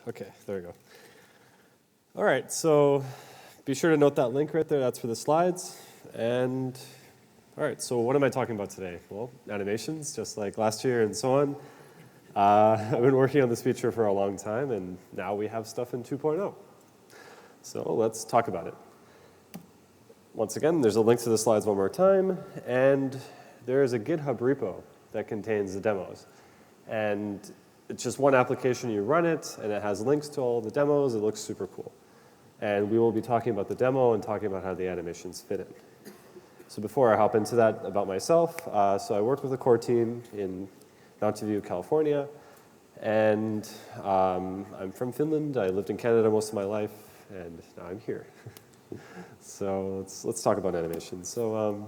Okay, there we go. All right, so be sure to note that link right there. That's for the slides. And all right, so what am I talking about today? Well, animations, just like last year and so on. I've been working on this feature for a long time, and now we have stuff in 2.0. So let's talk about it. Once again, there's a link to the slides one more time, and there is a GitHub repo that contains the demos. And it's just one application, you run it, and it has links to all the demos. It looks super cool. And we will be talking about the demo and talking about how the animations fit in. So before I hop into that about myself, so I work with the core team in Mountain View, California, and I'm from Finland. I lived in Canada most of my life, and now I'm here. So let's talk about animations. So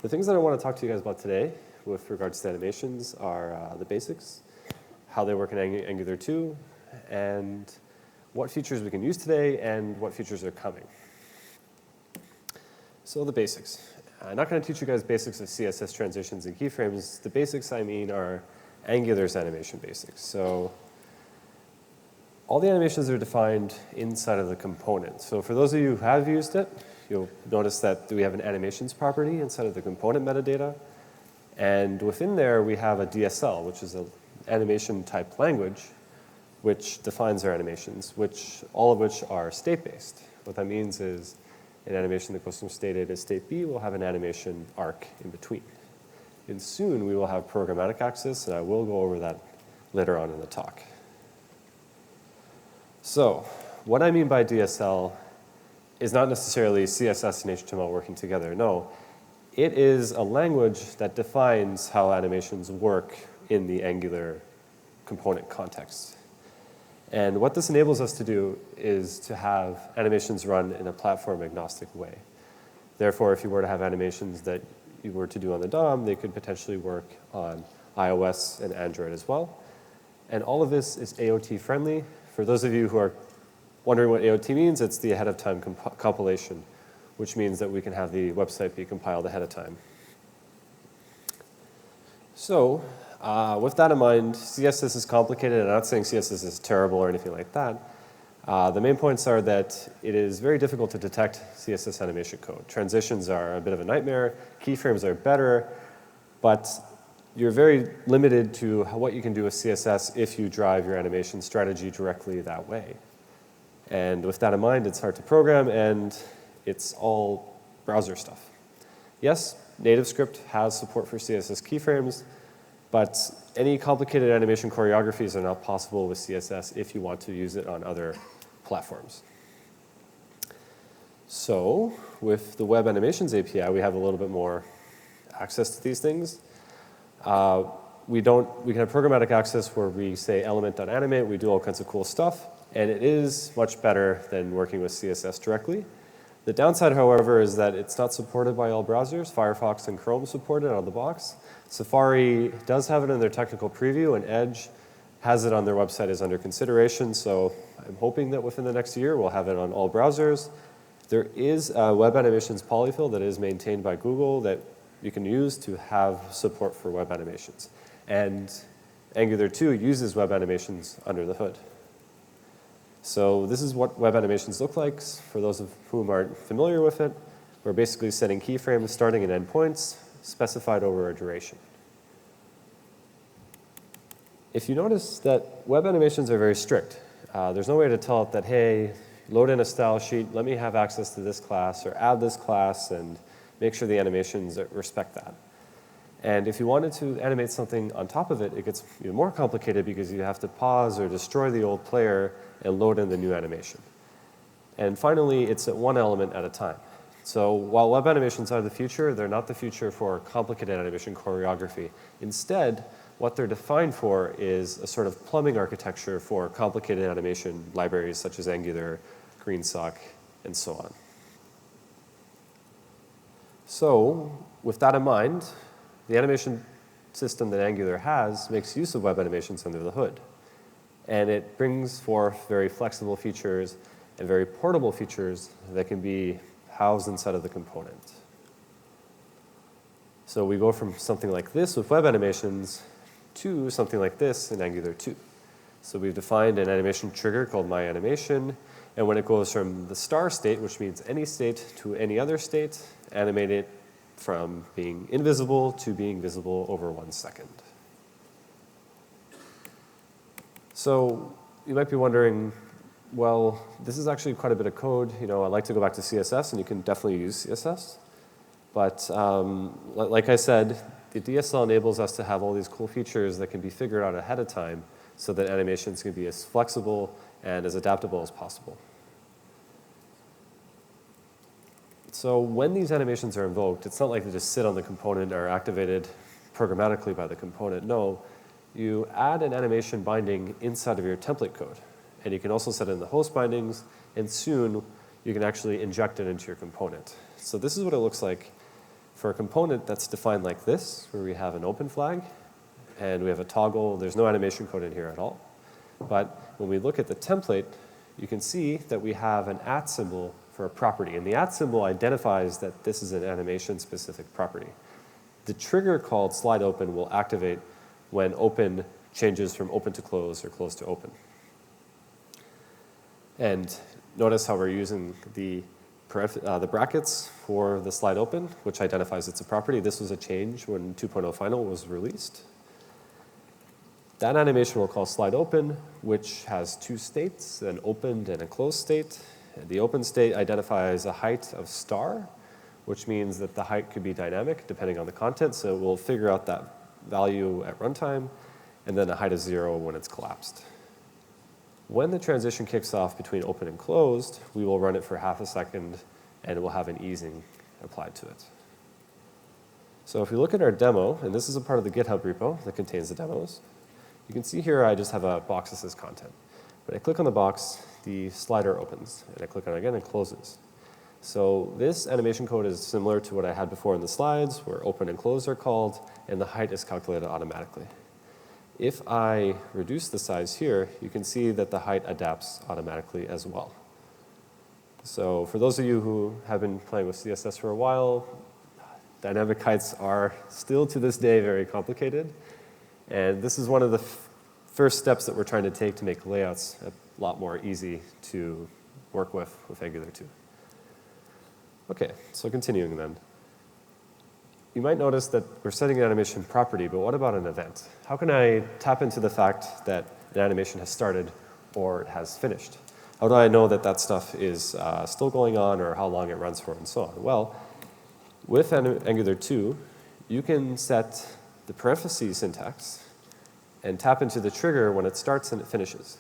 the things that I want to talk to you guys about today with regards to animations are the basics, how they work in Angular 2, and what features we can use today and what features are coming. So the basics. I'm not going to teach you guys basics of CSS transitions and keyframes. The basics I mean are Angular's animation basics. So all the animations are defined inside of the component. So for those of you who have used it, you'll notice that we have an animations property inside of the component metadata. And within there, we have a DSL, which is an animation type language, which defines our animations, all of which are state-based. What that means is an animation that goes from state A to state B will have an animation arc in between. And soon we will have programmatic access, and I will go over that later on in the talk. So what I mean by DSL is not necessarily CSS and HTML working together. No, it is a language that defines how animations work in the Angular component context. And what this enables us to do is to have animations run in a platform-agnostic way. Therefore, if you were to have animations that you were to do on the DOM, they could potentially work on iOS and Android as well. And all of this is AOT-friendly. For those of you who are wondering what AOT means, it's the ahead-of-time compilation, which means that we can have the website be compiled ahead of time. So with that in mind, CSS is complicated. I'm not saying CSS is terrible or anything like that. The main points are that it is very difficult to detect CSS animation code. Transitions are a bit of a nightmare. Keyframes are better. But you're very limited to what you can do with CSS if you drive your animation strategy directly that way. And with that in mind, it's hard to program, and it's all browser stuff. Yes, NativeScript has support for CSS keyframes, but any complicated animation choreographies are not possible with CSS if you want to use it on other platforms. So with the Web Animations API, we have a little bit more access to these things. We can have programmatic access where we say element.animate, we do all kinds of cool stuff, and it is much better than working with CSS directly. The downside, however, is that it's not supported by all browsers. Firefox and Chrome support it out of the box. Safari does have it in their technical preview, and Edge has it on their website as under consideration, so I'm hoping that within the next year we'll have it on all browsers. There is a Web Animations polyfill that is maintained by Google that you can use to have support for web animations. And Angular 2 uses web animations under the hood. So this is what web animations look like. For those of whom aren't familiar with it, we're basically setting keyframes starting and endpoints specified over a duration. If you notice that web animations are very strict, there's no way to tell it that, hey, load in a style sheet, let me have access to this class, or add this class, and make sure the animations respect that. And if you wanted to animate something on top of it, it gets even more complicated because you have to pause or destroy the old player and load in the new animation. And finally, it's at one element at a time. So while web animations are the future, they're not the future for complicated animation choreography. Instead, what they're defined for is a sort of plumbing architecture for complicated animation libraries such as Angular, GreenSock, and so on. So with that in mind, the animation system that Angular has makes use of web animations under the hood. And it brings forth very flexible features and very portable features that can be housed inside of the component. So we go from something like this with web animations to something like this in Angular 2. So we've defined an animation trigger called myAnimation, and when it goes from the star state, which means any state, to any other state, animate it from being invisible to being visible over 1 second. So you might be wondering, well, this is actually quite a bit of code. You know, I like to go back to CSS, and you can definitely use CSS. But like I said, the DSL enables us to have all these cool features that can be figured out ahead of time so that animations can be as flexible and as adaptable as possible. So when these animations are invoked, it's not like they just sit on the component or are activated programmatically by the component. No, you add an animation binding inside of your template code. And you can also set it in the host bindings, and soon you can actually inject it into your component. So this is what it looks like for a component that's defined like this, where we have an open flag, and we have a toggle. There's no animation code in here at all. But when we look at the template, you can see that we have an @ symbol for a property. And the @ symbol identifies that this is an animation-specific property. The trigger called slide open will activate when open changes from open to close or close to open. And notice how we're using the brackets for the slide open, which identifies it's a property. This was a change when 2.0 final was released. That animation we'll call slide open, which has 2 states, an opened and a closed state. The open state identifies a height of star, which means that the height could be dynamic depending on the content. So we'll figure out that value at runtime, and then a height of 0 when it's collapsed. When the transition kicks off between open and closed, we will run it for half a second, and it will have an easing applied to it. So if we look at our demo, and this is a part of the GitHub repo that contains the demos, you can see here I just have a box that says content. When I click on the box, the slider opens, and I click on it again and closes. So this animation code is similar to what I had before in the slides, where open and close are called, and the height is calculated automatically. If I reduce the size here, you can see that the height adapts automatically as well. So for those of you who have been playing with CSS for a while, dynamic heights are still to this day very complicated. And this is one of the first steps that we're trying to take to make layouts a lot more easy to work with Angular 2. Okay, so continuing then. You might notice that we're setting an animation property, but what about an event? How can I tap into the fact that an animation has started or it has finished? How do I know that that stuff is still going on or how long it runs for and so on? Well, with Angular 2, you can set the parentheses syntax and tap into the trigger when it starts and it finishes.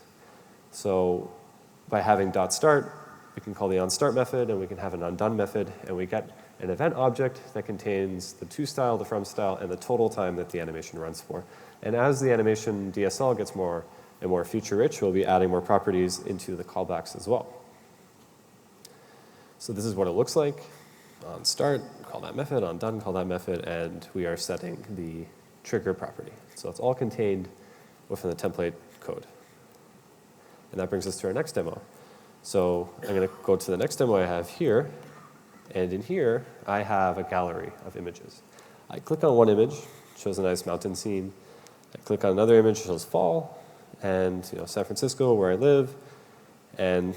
So by having .start, we can call the onStart method, and we can have an undone method, and we get an event object that contains the toStyle, the fromStyle, and the total time that the animation runs for. And as the animation DSL gets more and more feature-rich, we'll be adding more properties into the callbacks as well. So this is what it looks like. On start, call that method. On done, call that method. And we are setting the trigger property. So it's all contained within the template code. And that brings us to our next demo. So I'm going to go to the next demo I have here. And in here, I have a gallery of images. I click on one image, shows a nice mountain scene. I click on another image, shows fall, and San Francisco, where I live, and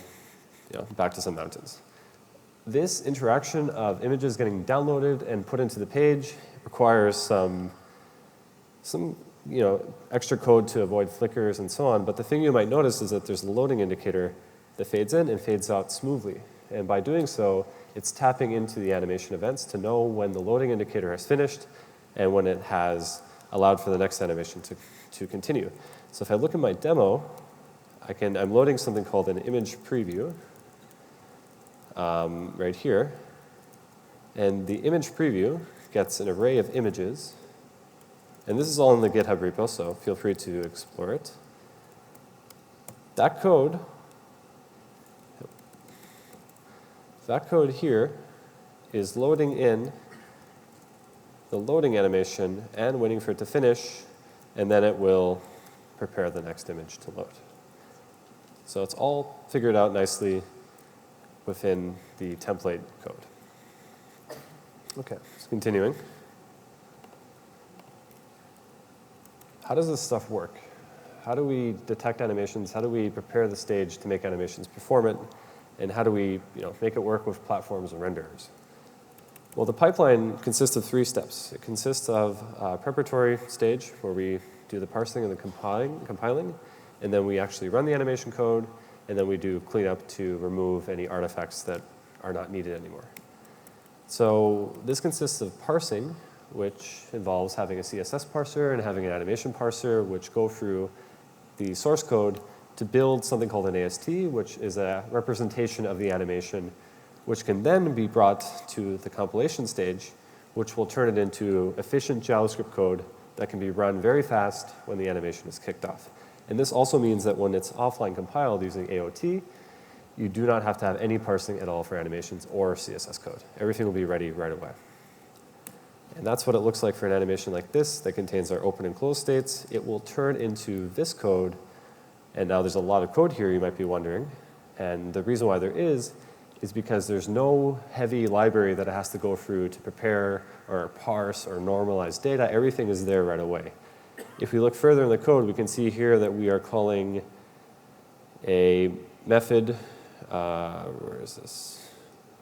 back to some mountains. This interaction of images getting downloaded and put into the page requires some extra code to avoid flickers and so on. But the thing you might notice is that there's a loading indicator that fades in and fades out smoothly. And by doing so, it's tapping into the animation events to know when the loading indicator has finished and when it has allowed for the next animation to continue. So if I look at my demo, I'm loading something called an image preview right here. And the image preview gets an array of images. And this is all in the GitHub repo, so feel free to explore it. That code here is loading in the loading animation and waiting for it to finish, and then it will prepare the next image to load. So it's all figured out nicely within the template code. Okay, so continuing. How does this stuff work? How do we detect animations? How do we prepare the stage to make animations performant? And how do we make it work with platforms and renderers? Well, the pipeline consists of 3 steps. It consists of a preparatory stage where we do the parsing and the compiling, and then we actually run the animation code, and then we do cleanup to remove any artifacts that are not needed anymore. So this consists of parsing, which involves having a CSS parser and having an animation parser, which go through the source code to build something called an AST, which is a representation of the animation, which can then be brought to the compilation stage, which will turn it into efficient JavaScript code that can be run very fast when the animation is kicked off. And this also means that when it's offline compiled using AOT, you do not have to have any parsing at all for animations or CSS code. Everything will be ready right away. And that's what it looks like for an animation like this that contains our open and close states. It will turn into this code. And now there's a lot of code here, you might be wondering. And the reason why there is because there's no heavy library that it has to go through to prepare or parse or normalize data. Everything is there right away. If we look further in the code, we can see here that we are calling a method. Where is this?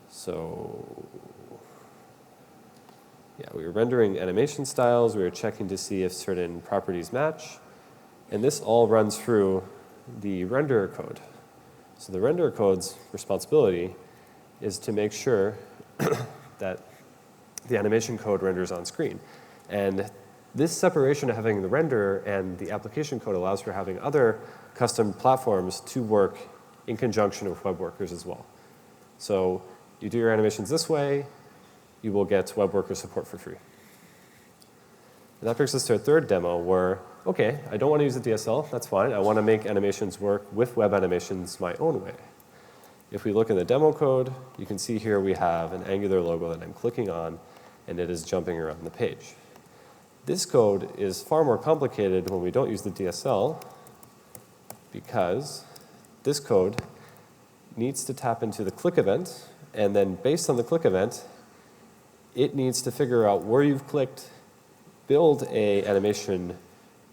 So yeah, we were rendering animation styles. We were checking to see if certain properties match. And this all runs through the renderer code. So the renderer code's responsibility is to make sure that the animation code renders on screen. And this separation of having the renderer and the application code allows for having other custom platforms to work in conjunction with web workers as well. So you do your animations this way, you will get web worker support for free. And that brings us to our third demo where, okay, I don't want to use the DSL, that's fine. I want to make animations work with web animations my own way. If we look in the demo code, you can see here we have an Angular logo that I'm clicking on, and it is jumping around the page. This code is far more complicated when we don't use the DSL because this code needs to tap into the click event, and then based on the click event, it needs to figure out where you've clicked, build a animation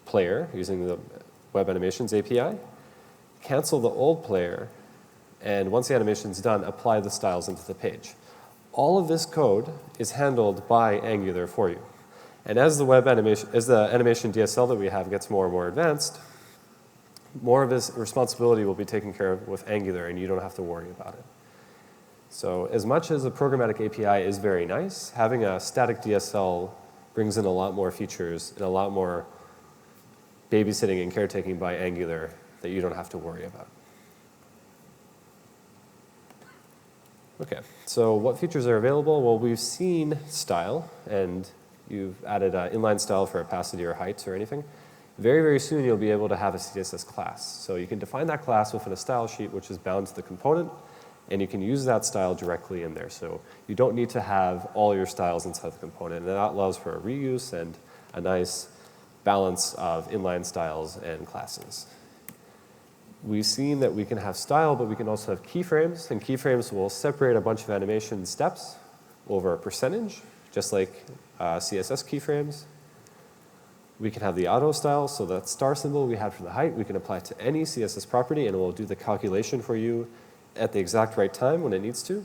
player using the Web Animations API, cancel the old player, and once the animation's done, apply the styles into the page. All of this code is handled by Angular for you. And as the animation DSL that we have gets more and more advanced, more of this responsibility will be taken care of with Angular, and you don't have to worry about it. So as much as a programmatic API is very nice, having a static DSL brings in a lot more features and a lot more babysitting and caretaking by Angular that you don't have to worry about. Okay, so what features are available? Well, we've seen style, and you've added inline style for opacity or height or anything. Very, very soon you'll be able to have a CSS class. So you can define that class within a style sheet which is bound to the component, and you can use that style directly in there. So you don't need to have all your styles inside the component, and that allows for a reuse and a nice balance of inline styles and classes. We've seen that we can have style, but we can also have keyframes, and keyframes will separate a bunch of animation steps over a percentage, just like CSS keyframes. We can have the auto style, so that star symbol we had for the height, we can apply to any CSS property, and it will do the calculation for you at the exact right time when it needs to.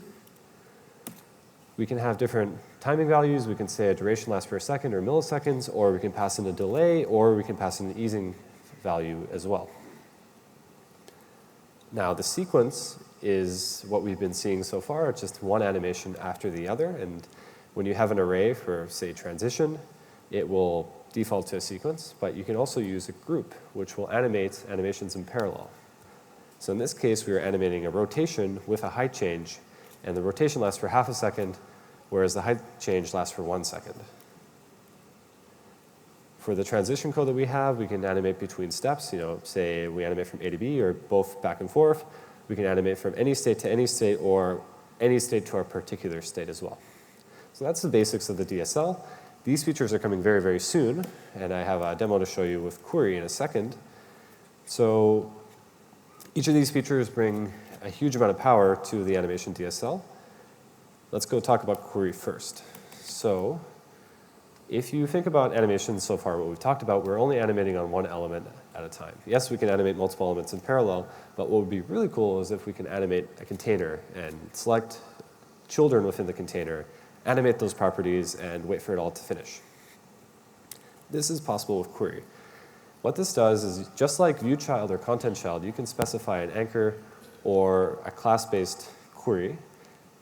We can have different timing values. We can say a duration lasts for a second or milliseconds, or we can pass in a delay, or we can pass in an easing value as well. Now, the sequence is what we've been seeing so far. It's just one animation after the other. And when you have an array for, say, transition, it will default to a sequence. But you can also use a group, which will animate animations in parallel. So in this case, we are animating a rotation with a height change. And the rotation lasts for half a second, whereas the height change lasts for 1 second. For the transition code that we have, we can animate between steps. Say we animate from A to B or both back and forth. We can animate from any state to any state or any state to our particular state as well. So that's the basics of the DSL. These features are coming very, very soon, and I have a demo to show you with Query in a second. So each of these features bring a huge amount of power to the animation DSL. Let's go talk about Query first. So if you think about animations so far, what we've talked about, we're only animating on one element at a time. Yes, we can animate multiple elements in parallel, but what would be really cool is if we can animate a container and select children within the container, animate those properties, and wait for it all to finish. This is possible with query. What this does is, just like viewChild or ContentChild, you can specify an anchor or a class-based query.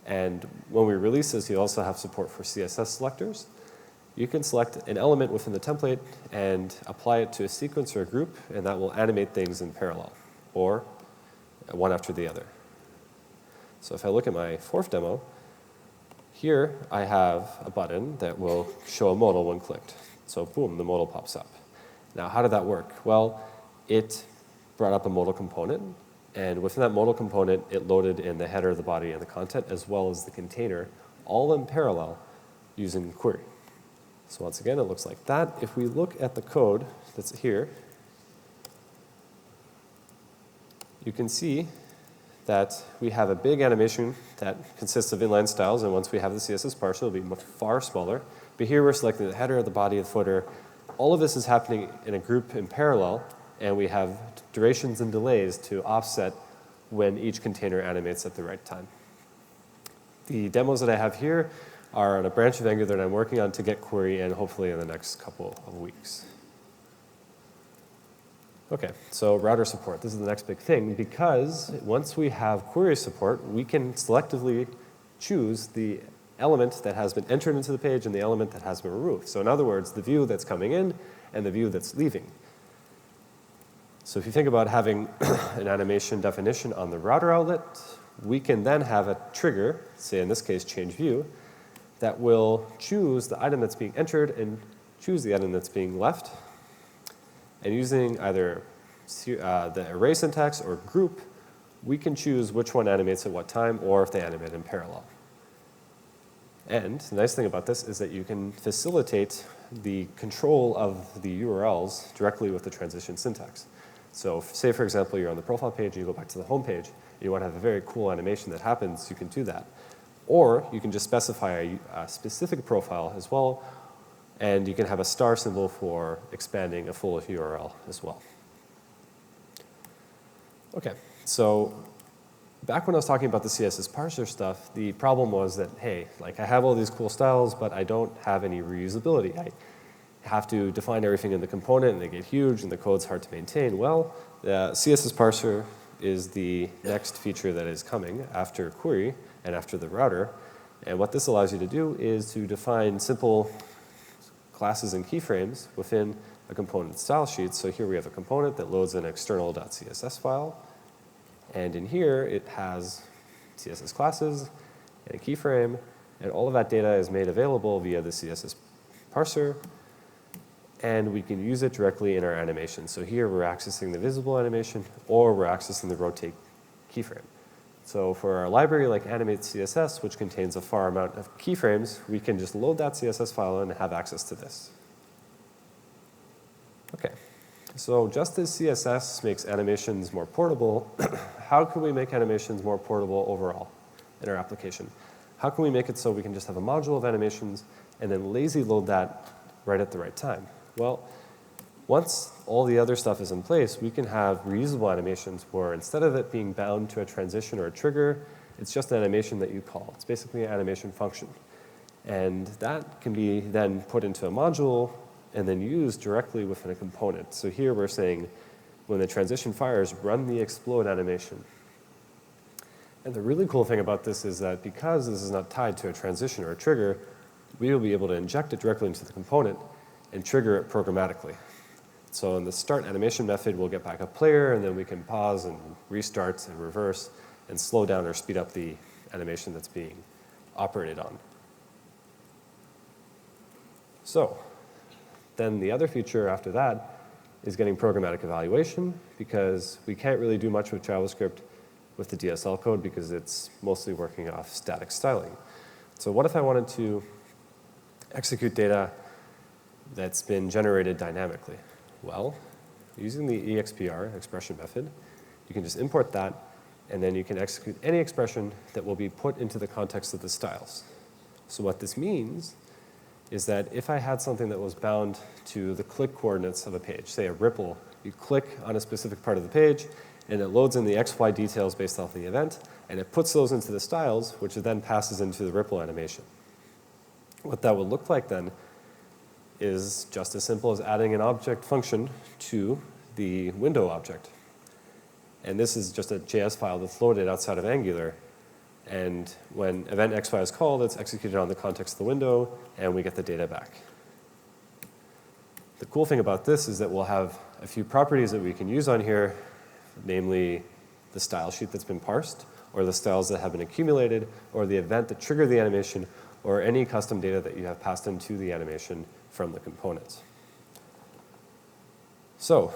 And when we release this, you also have support for CSS selectors. You can select an element within the template and apply it to a sequence or a group, and that will animate things in parallel, or one after the other. So if I look at my fourth demo, here I have a button that will show a modal when clicked. So boom, the modal pops up. Now, how did that work? Well, it brought up a modal component, and within that modal component, it loaded in the header, the body, and the content, as well as the container, all in parallel using query. So once again, it looks like that. If we look at the code that's here, you can see that we have a big animation that consists of inline styles, and once we have the CSS parser, it'll be far smaller. But here we're selecting the header, the body, the footer. All of this is happening in a group in parallel, and we have durations and delays to offset when each container animates at the right time. The demos that I have here are on a branch of Angular that I'm working on to get query in hopefully in the next couple of weeks. Okay, so router support. This is the next big thing, because once we have query support, we can selectively choose the element that has been entered into the page and the element that has been removed. So in other words, the view that's coming in and the view that's leaving. So if you think about having an animation definition on the router outlet, we can then have a trigger, say in this case change view, that will choose the item that's being entered and choose the item that's being left. And using either the array syntax or group, we can choose which one animates at what time, or if they animate in parallel. And the nice thing about this is that you can facilitate the control of the URLs directly with the transition syntax. So say, for example, you're on the profile page and you go back to the home page, and you want to have a very cool animation that happens, you can do that. Or you can just specify a specific profile as well, and you can have a star symbol for expanding a full URL as well. Okay, so back when I was talking about the CSS parser stuff, the problem was that, hey, like I have all these cool styles, but I don't have any reusability. I have to define everything in the component, and they get huge, and the code's hard to maintain. Well, the CSS parser is the next feature that is coming after query and after the router. And what this allows you to do is to define simple classes and keyframes within a component style sheet. So here we have a component that loads an external.css file. And in here, it has CSS classes and a keyframe. And all of that data is made available via the CSS parser. And we can use it directly in our animation. So here we're accessing the visible animation, or we're accessing the rotate keyframe. So for our library like animate CSS, which contains a far amount of keyframes, we can just load that CSS file and have access to this. Okay, so just as CSS makes animations more portable, how can we make animations more portable overall in our application? How can we make it so we can just have a module of animations and then lazy load that right at the right time? Well, once all the other stuff is in place, we can have reusable animations where instead of it being bound to a transition or a trigger, it's just an animation that you call. It's basically an animation function. And that can be then put into a module and then used directly within a component. So here we're saying when the transition fires, run the explode animation. And the really cool thing about this is that because this is not tied to a transition or a trigger, we will be able to inject it directly into the component and trigger it programmatically. So in the start animation method, we'll get back a player, and then we can pause and restart and reverse and slow down or speed up the animation that's being operated on. So then the other feature after that is getting programmatic evaluation, because we can't really do much with JavaScript with the DSL code because it's mostly working off static styling. So what if I wanted to execute data that's been generated dynamically? Well, using the EXPR, expression method, you can just import that, and then you can execute any expression that will be put into the context of the styles. So what this means is that if I had something that was bound to the click coordinates of a page, say a ripple You click on a specific part of the page, and it loads in the XY details based off the event, and it puts those into the styles, which it then passes into the ripple animation. What that would look like then is just as simple as adding an object function to the window object. And this is just a JS file that's loaded outside of Angular. And when event XY is called, it's executed on the context of the window, and we get the data back. The cool thing about this is that we'll have a few properties that we can use on here, namely the style sheet that's been parsed, or the styles that have been accumulated, or the event that triggered the animation, or any custom data that you have passed into the animation from the components. So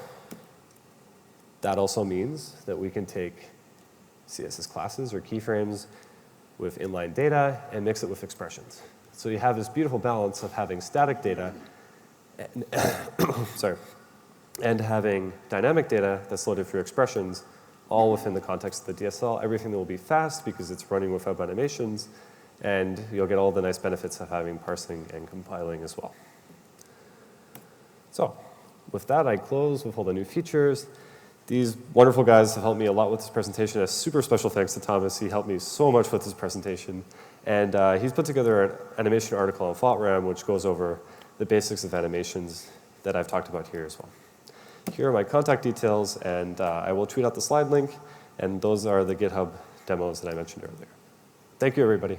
that also means that we can take CSS classes or keyframes with inline data and mix it with expressions. So you have this beautiful balance of having static data and, and having dynamic data that's loaded through expressions, all within the context of the DSL. Everything that will be fast because it's running with web animations, and you'll get all the nice benefits of having parsing and compiling as well. So with that, I close with all the new features. These wonderful guys have helped me a lot with this presentation. A super special thanks to Thomas. He helped me so much with this presentation. And he's put together an animation article on FlotRam, which goes over the basics of animations that I've talked about here as well. Here are my contact details, and I will tweet out the slide link. And those are the GitHub demos that I mentioned earlier. Thank you, everybody.